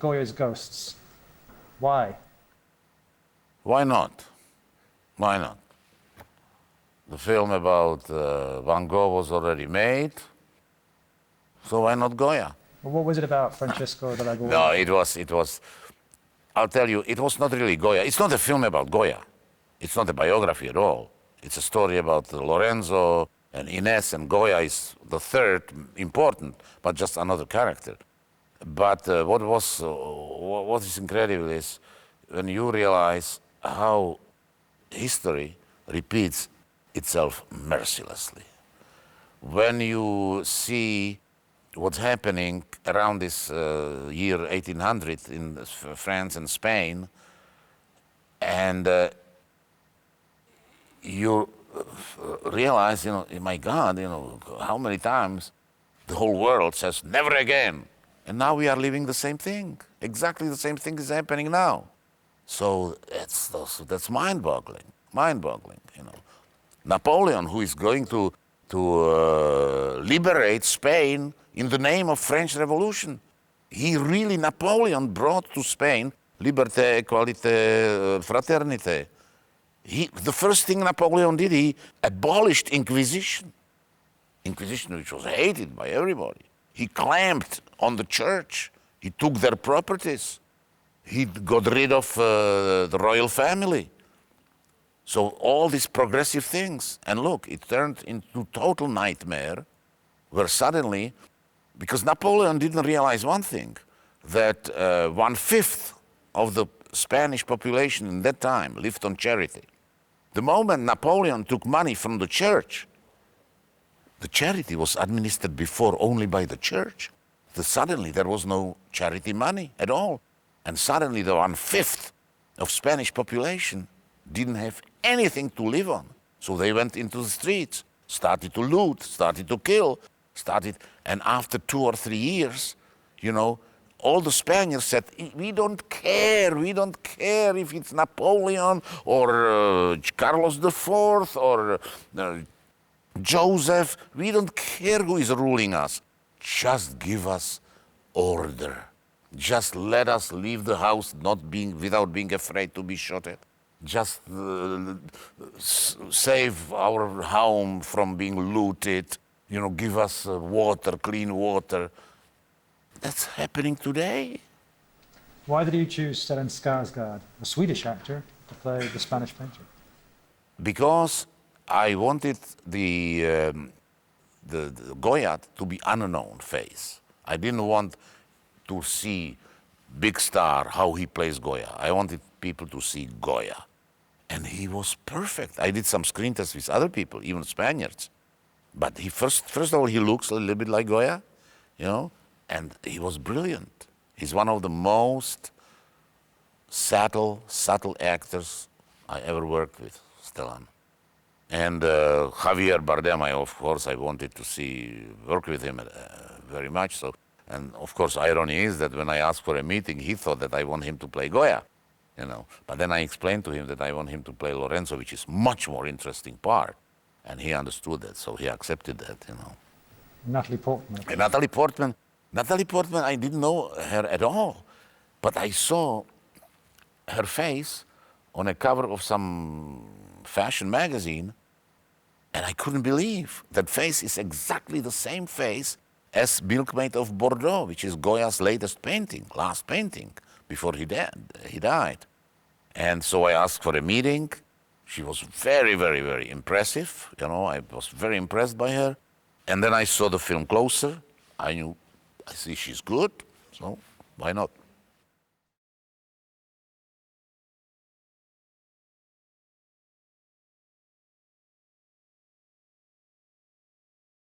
Goya's ghosts. Why? Why not? Why not? The film about Van Gogh was already made, so why not Goya? Well, what was it about Francisco de la Goya? No, it was, I'll tell you, it was not really Goya. It's not a film about Goya. It's not a biography at all. It's a story about Lorenzo and Ines, and Goya is the third important, but just another character. But what is incredible is when you realize how history repeats itself mercilessly. When you see what's happening around this year 1800 in France and Spain, and you realize, my God, how many times the whole world says, never again. And now we are living the same thing. Exactly the same thing is happening now. So that's mind-boggling, Napoleon, who is going to liberate Spain in the name of French Revolution. Napoleon brought to Spain liberté, equalité, fraternité. The first thing Napoleon did, he abolished Inquisition. Inquisition, which was hated by everybody. He clamped on the church. He took their properties. He got rid of the royal family. So all these progressive things. And look, it turned into total nightmare where suddenly, because Napoleon didn't realize one thing, that 1/5 of the Spanish population in that time lived on charity. The moment Napoleon took money from the church, the charity was administered before only by the church. Suddenly there was no charity money at all. And suddenly the 1/5 of Spanish population didn't have anything to live on. So they went into the streets, started to loot, started to kill, and after 2 or 3 years, all the Spaniards said, we don't care if it's Napoleon or Carlos IV or Joseph, we don't care who is ruling us. Just give us order. Just let us leave the house without being afraid to be shot at. Just save our home from being looted. Give us water, clean water. That's happening today. Why did you choose Stellan Skarsgård, a Swedish actor, to play the Spanish painter? Because I wanted the Goya to be unknown face. I didn't want to see big star how he plays Goya. I wanted people to see Goya. And he was perfect. I did some screen tests with other people, even Spaniards. But first of all, he looks a little bit like Goya, and he was brilliant. He's one of the most subtle actors I ever worked with, Stellan. And Javier Bardem, of course, I wanted to work with him very much. So, and of course, irony is that when I asked for a meeting, he thought that I want him to play Goya, But then I explained to him that I want him to play Lorenzo, which is much more interesting part, and he understood that, so he accepted that, Natalie Portman. And Natalie Portman, I didn't know her at all, but I saw her face on a cover of some fashion magazine, and I couldn't believe that face is exactly the same face as Milkmaid of Bordeaux, which is Goya's last painting, before he died. And so I asked for a meeting. She was very, very, very impressive. I was very impressed by her. And then I saw the film closer. I see she's good, so why not?